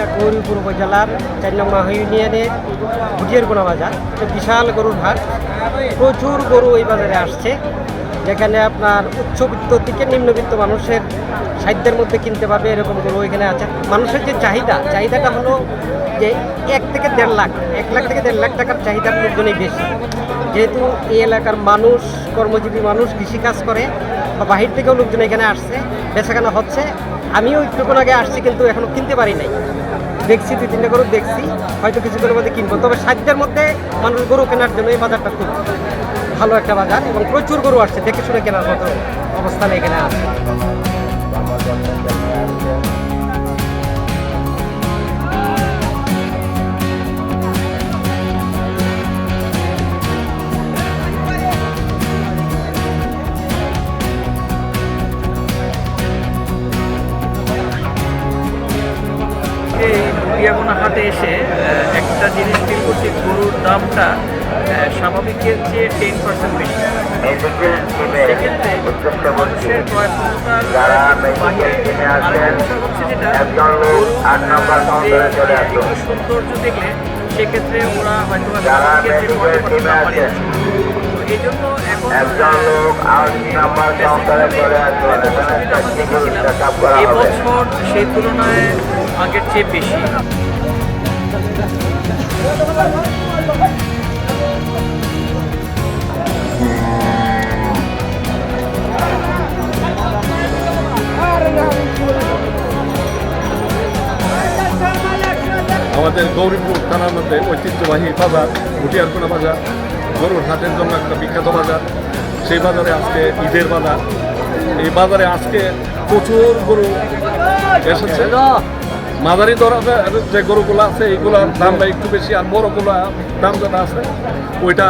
এটা গৌরীপুর উপজেলার 4 নং মাহ ইউনিয়নের ভুটিয়ারকোনা বাজার। এটা বিশাল গরুর হাট, প্রচুর গরু এই বাজারে আসছে, যেখানে আপনার উচ্চবিত্ত থেকে নিম্নবিত্ত মানুষের সাধ্যের মধ্যে কিনতে পারবে এরকম গরু এখানে আছে। মানুষের যে চাহিদাটা হলো যে 1 থেকে 1.5 লাখ, 1 লাখ থেকে 1.5 লাখ টাকার চাহিদার লোকজনই বেশি। যেহেতু এই এলাকার মানুষ কর্মজীবী মানুষ, কৃষিকাজ করে বা বাহির থেকেও লোকজন এখানে আসছে, বেচাকেনা হচ্ছে। আমিও একটুক্ষণ আগে আসছি, কিন্তু এখনও কিনতে পারি নাই। দেখছি 2-3টা গরু দেখছি, হয়তো কিছুক্ষণের মধ্যে কিনবো। তবে সাধ্যের মধ্যে মানুষ গরু কেনার জন্য এই বাজারটা খুব ভালো একটা বাজার এবং প্রচুর গরু আসছে, দেখে শুনে কেনার মতো অবস্থানে এখানে আছে। এই ভুটিয়ারকোনা হাটে এসে একটা জিনিস ফিল করছি, গরুর দামটা স্বাভাবিকের চেয়ে 10% বেশি। সেক্ষেত্রে মানুষের ক্রয় ক্ষমতার বাহিরে হচ্ছে যেটা একটু সৌন্দর্য দেখলে সেক্ষেত্রে ওরা হয়তো স্বাভাবিকের যে ক্রয় ক্ষমতা বাড়িয়ে এই জন্য এখন এবছর সেই তুলনায় আগের চেয়ে বেশি। আমাদের গৌরীপুর থানার মধ্যে ঐতিহ্যবাহী বাজার ভুটিয়ারকোনা বাজার গরুর হাটের জন্য একটা বিখ্যাত বাজার। সেই বাজারে আজকে ঈদের বাজার। এই বাজারে আজকে প্রচুর গরু এসেছে। মাঝারি দরে যে গরুগুলো আছে এইগুলোর দামটা একটু বেশি, আর বড়গুলো দাম যেটা আছে ওইটা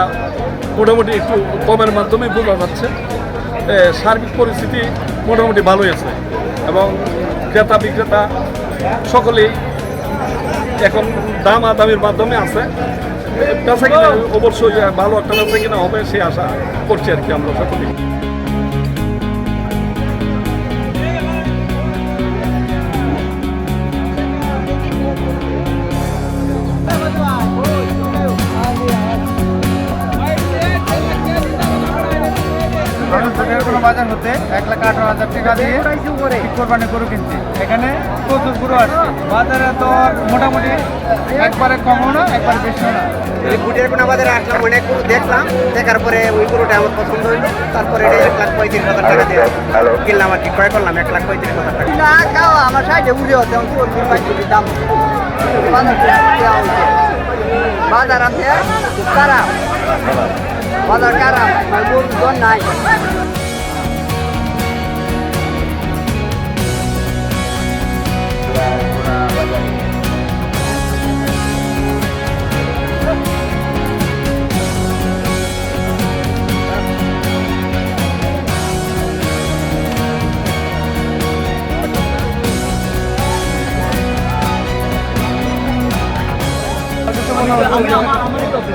মোটামুটি একটু কমের মাধ্যমে বোঝা যাচ্ছে। সার্বিক পরিস্থিতি মোটামুটি ভালোই আছে এবং ক্রেতা বিক্রেতা সকলেই এখন দামাদামির মাধ্যমে আছে। বেচা কিনা অবশ্যই ভালো একটা বেচা কিনা হবে সেই আশা করছি আর কি আমরা সকলেই। কোনো বাজার হতে 1,18,000 টাকা দিয়ে কোরবানি গরু কিনছি। এখানে প্রচুর গরু আসছে বাজারে, তো মোটামুটি একবারে কমও না একবারে বেশিও না। ভুটিয়ারকোনা বাজারে আসলাম, অনেক গরু দেখলাম, দেখার পরে ওই গরুটা আমার পছন্দ হইলো। তারপরে এটা 1,35,000 টাকা দিয়ে কিনলাম আর কি, ক্রয় করলাম 1,35,000 টাকা। না খাও আমার সাইডে উঠে হচ্ছে দাম বাজার আছে খারাপ, বাজার খারাপ, গরু নাই।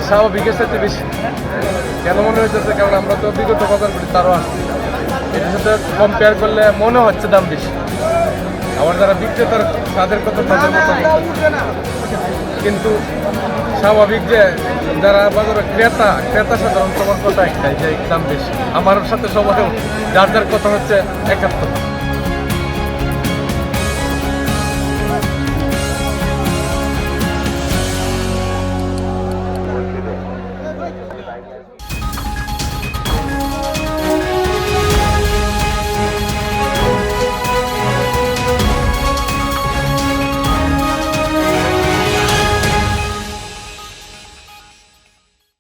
স্বাভাবিকের সাথে বেশি কেন মনে হচ্ছে? কারণ আমরা তো বিগত বাজার করি, তারও আসছি। এটার সাথে কম্পেয়ার করলে মনে হচ্ছে দাম বেশি। আবার যারা বিক্রেতার তাদের কথা তাদের মতো, কিন্তু স্বাভাবিক যে যারা বাজারে ক্রেতা সাধারণত আমার কথা একটাই যে দাম বেশি। আমার সাথে সবাই যার যার কথা হচ্ছে 71।